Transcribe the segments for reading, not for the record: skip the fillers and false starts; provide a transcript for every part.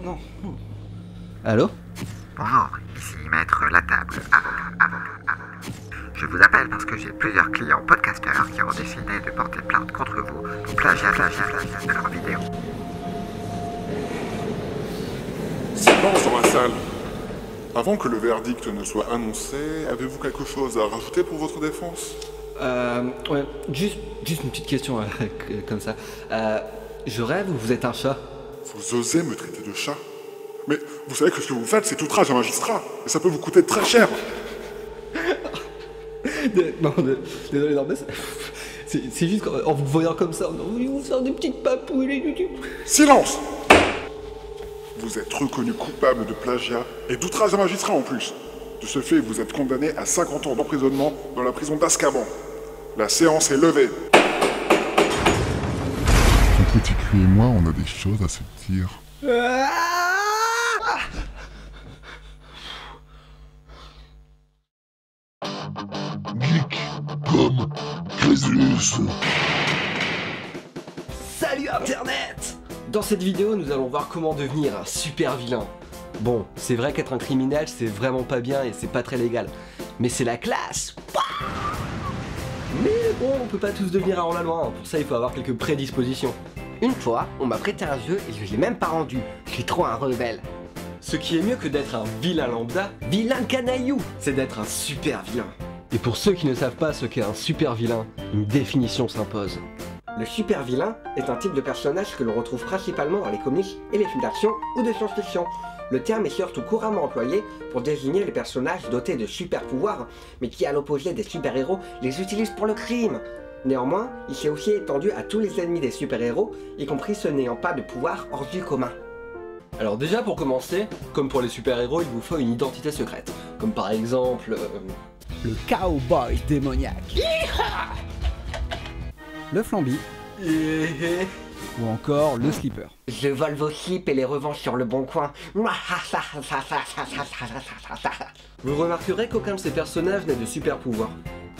Non. Allô? Bonjour, ici Maître Latable, avocat. Je vous appelle parce que j'ai plusieurs clients podcasteurs qui ont décidé de porter plainte contre vous pour plagiat de leurs vidéos. Silence dans la salle. Avant que le verdict ne soit annoncé, avez-vous quelque chose à rajouter pour votre défense? Ouais, juste une petite question comme ça. Je rêve ou vous êtes un chat? Vous osez me traiter de chat? Mais vous savez que ce que vous faites, c'est outrage à un magistrat. Et ça peut vous coûter très cher. Désolé, non, mais c'est juste qu'en vous voyant comme ça, on a voulu vous faire des petites papouilles. Silence! Vous êtes reconnu coupable de plagiat et d'outrage à un magistrat en plus. De ce fait, vous êtes condamné à 50 ans d'emprisonnement dans la prison d'Azkaban. La séance est levée. Ton petit cul et moi, on a des choses à se dire. Geek comme Crésus. Salut Internet! Dans cette vidéo, nous allons voir comment devenir un super vilain. Bon, c'est vrai qu'être un criminel, c'est vraiment pas bien et c'est pas très légal. Mais c'est la classe! Mais bon, on peut pas tous devenir un hors-la-loi, pour ça il faut avoir quelques prédispositions. Une fois, on m'a prêté un jeu et je l'ai même pas rendu. Je suis trop un rebelle. Ce qui est mieux que d'être un vilain lambda, vilain canaillou, c'est d'être un super vilain. Et pour ceux qui ne savent pas ce qu'est un super vilain, une définition s'impose. Le super vilain est un type de personnage que l'on retrouve principalement dans les comics et les films d'action ou de science-fiction. Le terme est surtout couramment employé pour désigner les personnages dotés de super pouvoirs, mais qui à l'opposé des super-héros les utilisent pour le crime. Néanmoins, il s'est aussi étendu à tous les ennemis des super-héros, y compris ceux n'ayant pas de pouvoir hors du commun. Alors déjà pour commencer, comme pour les super-héros, il vous faut une identité secrète. Comme par exemple... le cowboy démoniaque, le flamby, ou encore le slipper. Je vole vos slips et les revends sur le bon coin. Vous remarquerez qu'aucun de ces personnages n'a de super pouvoirs.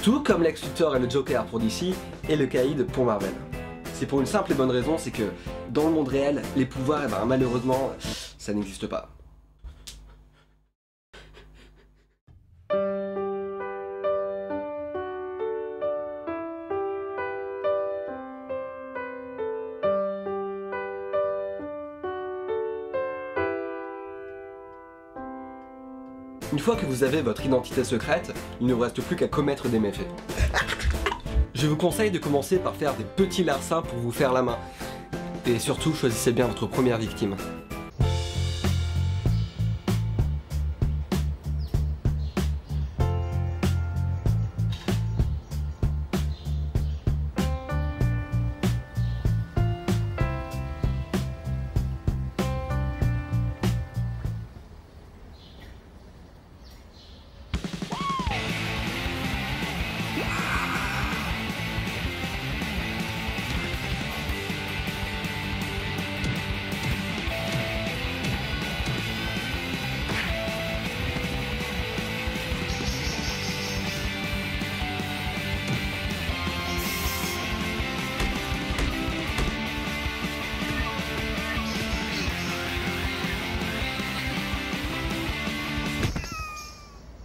Tout comme Lex Luthor et le Joker pour DC et le Caïd pour Marvel. C'est pour une simple et bonne raison, c'est que dans le monde réel, les pouvoirs, malheureusement, ça n'existe pas. Une fois que vous avez votre identité secrète, il ne vous reste plus qu'à commettre des méfaits. Je vous conseille de commencer par faire des petits larcins pour vous faire la main. Et surtout, choisissez bien votre première victime.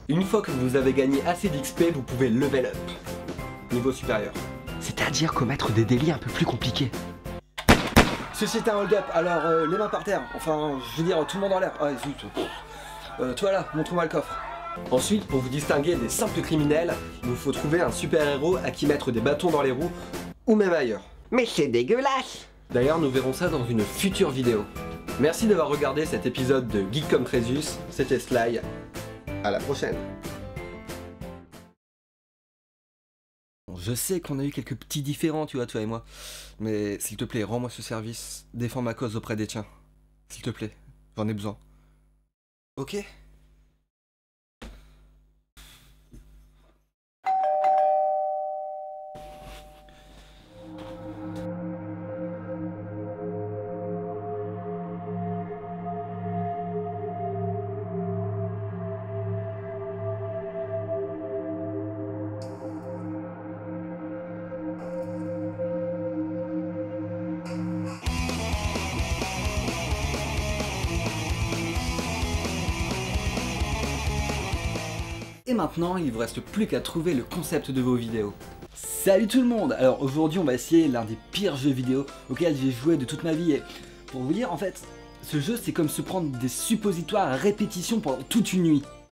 Une fois que vous avez gagné assez d'XP, vous pouvez level up. Niveau supérieur. C'est-à-dire commettre des délits un peu plus compliqués. Ceci est un hold-up, alors les mains par terre. Enfin, je veux dire, tout le monde en l'air. Ah, zut. Toi là, montre-moi le coffre. Ensuite, pour vous distinguer des simples criminels, il vous faut trouver un super-héros à qui mettre des bâtons dans les roues, ou même ailleurs. Mais c'est dégueulasse! D'ailleurs, nous verrons ça dans une future vidéo. Merci d'avoir regardé cet épisode de Geek comme Crésus, c'était Sly. À la prochaine. Je sais qu'on a eu quelques petits différends, tu vois, toi et moi. Mais s'il te plaît, rends-moi ce service. Défends ma cause auprès des tiens. S'il te plaît, j'en ai besoin. Ok? Et maintenant, il vous reste plus qu'à trouver le concept de vos vidéos. Salut tout le monde! Alors aujourd'hui on va essayer l'un des pires jeux vidéo auxquels j'ai joué de toute ma vie et pour vous dire en fait, ce jeu c'est comme se prendre des suppositoires à répétition pendant toute une nuit.